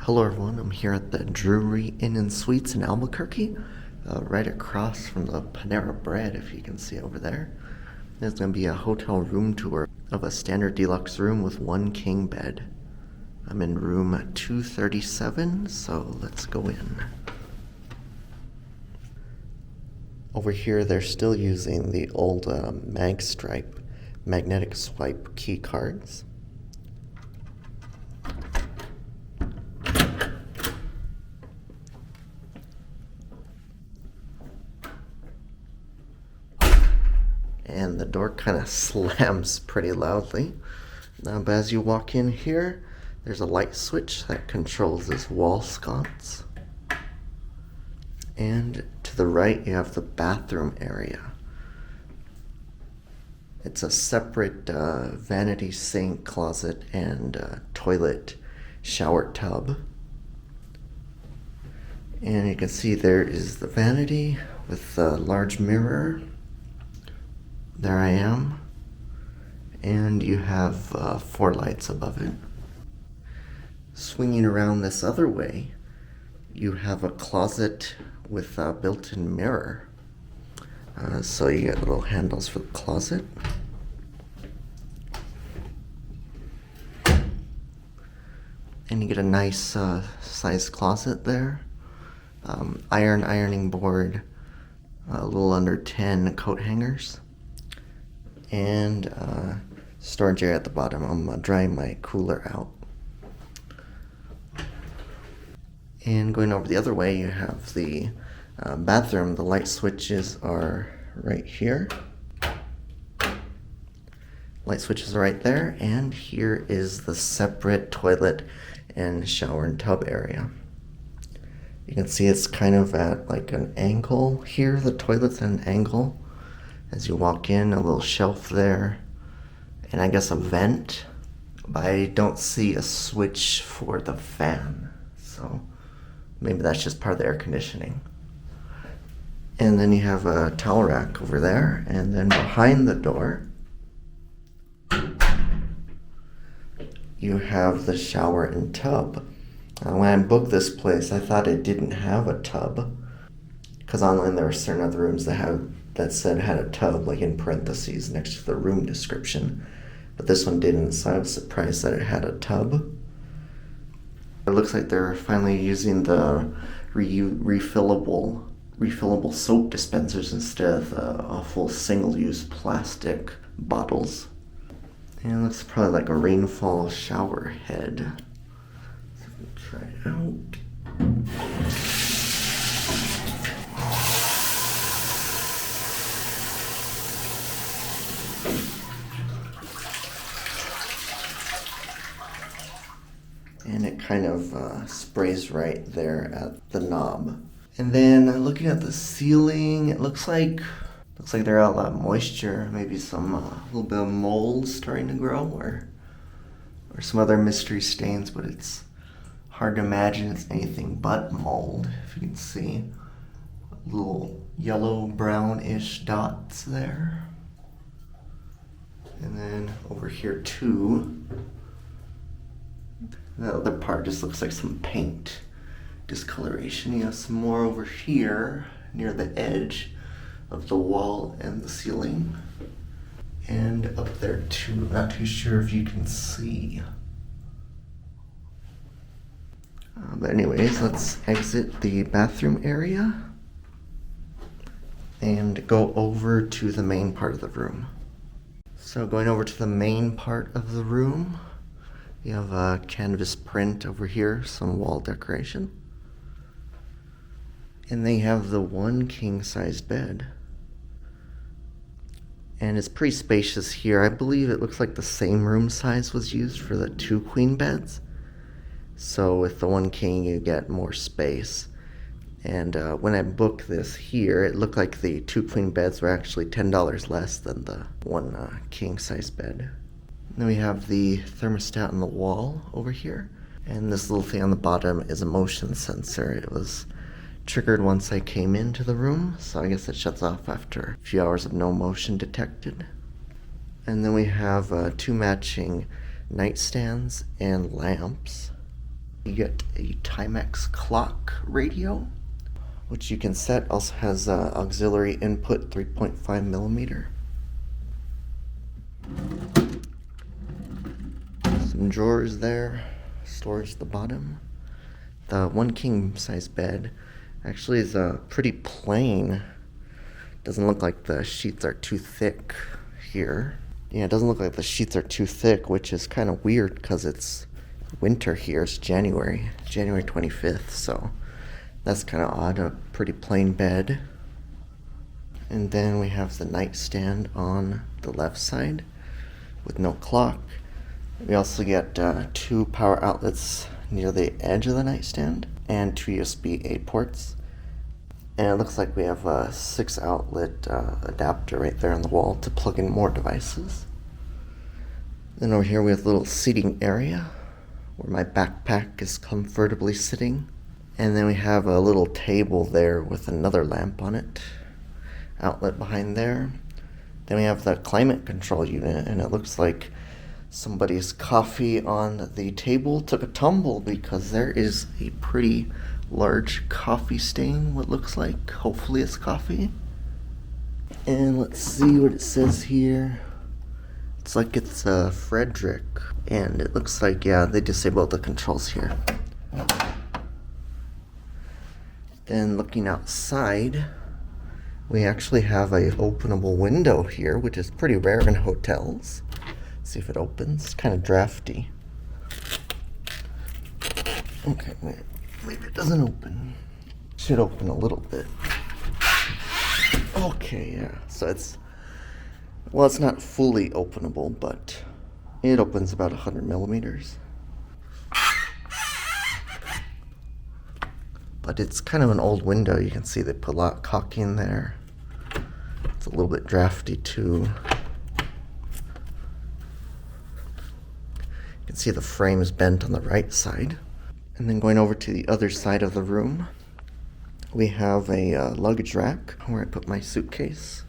Hello everyone, I'm here at the Drury Inn Suites in Albuquerque, right across from the Panera Bread, if you can see over there. There's going to be a hotel room tour of a standard deluxe room with one king bed. I'm in room 237, so let's go in. Over here they're still using the old magnetic swipe key cards. And the door kind of slams pretty loudly. But as you walk in here, there's a light switch that controls this wall sconce. And to the right, you have the bathroom area. It's a separate vanity sink, closet, and toilet shower tub. And you can see there is the vanity with a large mirror. There I am, and you have 4 lights above it. Swinging around this other way, you have a closet with a built-in mirror. So you get little handles for the closet. And you get a nice sized closet there. Ironing board, a little under 10 coat hangers. And storage area at the bottom. I'm drying my cooler out. And going over the other way, you have the bathroom. The light switches are right here. Light switches are right there. And here is the separate toilet and shower and tub area. You can see it's kind of at like an angle here. The toilet's at an angle. As you walk in, a little shelf there, and I guess a vent, but I don't see a switch for the fan, so maybe that's just part of the air conditioning. And then you have a towel rack over there, and then behind the door, you have the shower and tub. When I booked this place, I thought it didn't have a tub, because online there were certain other rooms that said had a tub, like in parentheses next to the room description, but this one didn't, so I was surprised that it had a tub. It looks like they're finally using the refillable soap dispensers instead of awful single-use plastic bottles. And it looks probably like a rainfall shower head. So we can try it out. And it kind of sprays right there at the knob. And then looking at the ceiling, it looks like there are a lot of moisture, maybe some little bit of mold starting to grow, or some other mystery stains, but it's hard to imagine it's anything but mold. If you can see little yellow brownish dots there. And then over here too, the other part just looks like some paint discoloration. You have some more over here near the edge of the wall and the ceiling. And up there too, not too sure if you can see. But anyways, let's exit the bathroom area and go over to the main part of the room. So going over to the main part of the room, you have a canvas print over here, some wall decoration. And they have the one king-size bed. And it's pretty spacious here. I believe it looks like the same room size was used for the 2 queen beds. So with the one king, you get more space. And when I booked this here, it looked like the 2 queen beds were actually $10 less than the one king-size bed. Then we have the thermostat on the wall over here. And this little thing on the bottom is a motion sensor. It was triggered once I came into the room, so I guess it shuts off after a few hours of no motion detected. And then we have 2 matching nightstands and lamps. You get a Timex clock radio, which you can set. Also has auxiliary input 3.5 millimeter. Some drawers there, storage at the bottom. The one king size bed actually is pretty plain. Doesn't look like the sheets are too thick here. Yeah, it doesn't look like the sheets are too thick, which is kind of weird because it's winter here. It's January 25th, so that's kind of odd. A pretty plain bed. And then we have the nightstand on the left side with no clock. We also get 2 power outlets near the edge of the nightstand and 2 USB-A ports. And it looks like we have a 6 outlet adapter right there on the wall to plug in more devices. Then over here we have a little seating area where my backpack is comfortably sitting. And then we have a little table there with another lamp on it. Outlet behind there. Then we have the climate control unit, and it looks like somebody's coffee on the table took a tumble because there is a pretty large coffee stain, what looks like. Hopefully it's coffee. And let's see what it says here. It's like it's Frederick, and it looks like, yeah, they disabled the controls here. Then looking outside, we actually have a openable window here, which is pretty rare in hotels. See if it opens. It's kind of drafty. Okay, maybe it doesn't open. Should open a little bit. Okay, yeah. So it's not fully openable, but it opens about 100 millimeters. But it's kind of an old window. You can see they put a lot of caulking there. It's a little bit drafty too. You can see the frame is bent on the right side. And then going over to the other side of the room, we have a luggage rack where I put my suitcase.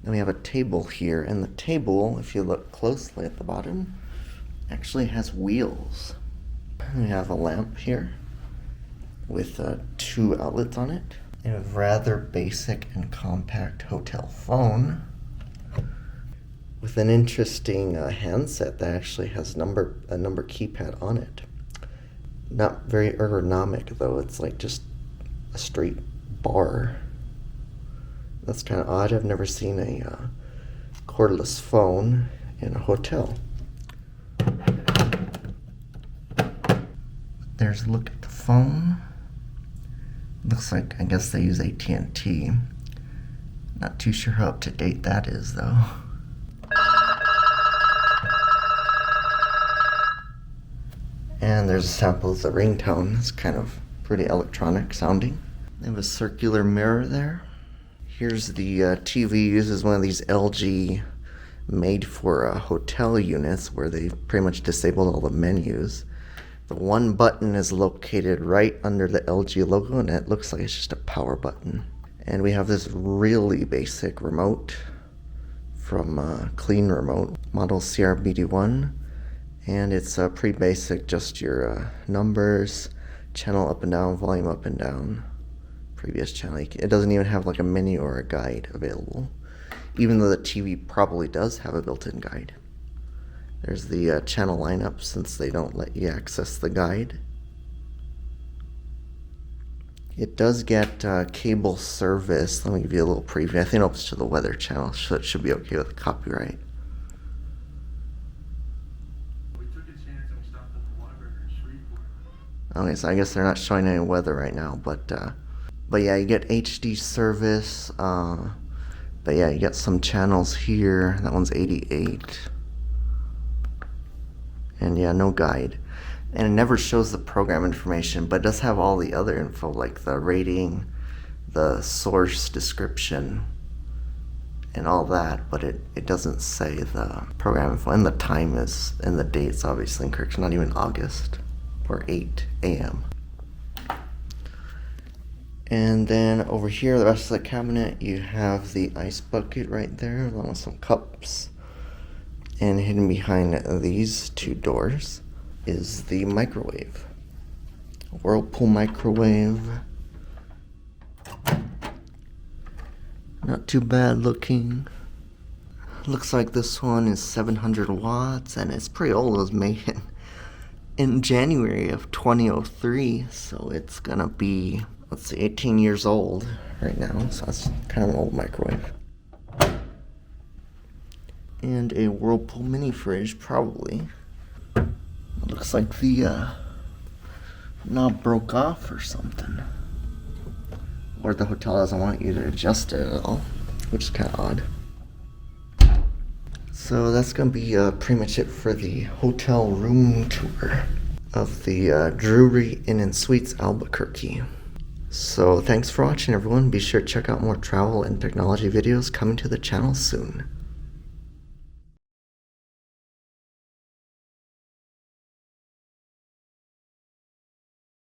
Then we have a table here, and the table, if you look closely at the bottom, actually has wheels. And we have a lamp here with 2 outlets on it. A rather basic and compact hotel phone with an interesting handset that actually has a number keypad on it. Not very ergonomic though. It's like just a straight bar. That's kind of odd. I've never seen a cordless phone in a hotel. There's a look at the phone. Looks like, I guess they use AT&T. Not too sure how up to date that is though. And there's a sample of the ringtone. It's kind of pretty electronic sounding. They have a circular mirror there. Here's the TV. Uses one of these LG made for hotel units where they pretty much disabled all the menus. The one button is located right under the LG logo, and it looks like it's just a power button. And we have this really basic remote from Clean Remote, model CRBD1. And it's pretty basic, just your numbers, channel up and down, volume up and down, previous channel. It doesn't even have like a menu or a guide available, even though the TV probably does have a built-in guide. There's the channel lineup, since they don't let you access the guide. It does get cable service. Let me give you a little preview. I think it opens to the weather channel, so it should be okay with copyright. We took a chance and we stopped at the library in Shreveport. Okay, so I guess they're not showing any weather right now, but yeah, you get HD service. But yeah, you get some channels here. That one's 88. And yeah, no guide. And it never shows the program information, but it does have all the other info, like the rating, the source description, and all that, but it doesn't say the program info. And the time is, and the date's obviously incorrect. It's not even August, or 8 a.m. And then over here, the rest of the cabinet, you have the ice bucket right there, along with some cups. And hidden behind these 2 doors is the microwave. Whirlpool microwave. Not too bad looking. Looks like this one is 700 watts and it's pretty old. It was made in January of 2003, so it's gonna be, let's see, 18 years old right now, so that's kind of an old microwave. And a Whirlpool mini fridge, probably. Looks like the knob broke off or something. Or the hotel doesn't want you to adjust it at all, which is kind of odd. So that's going to be pretty much it for the hotel room tour of the Drury Inn Suites Albuquerque. So thanks for watching, everyone. Be sure to check out more travel and technology videos coming to the channel soon.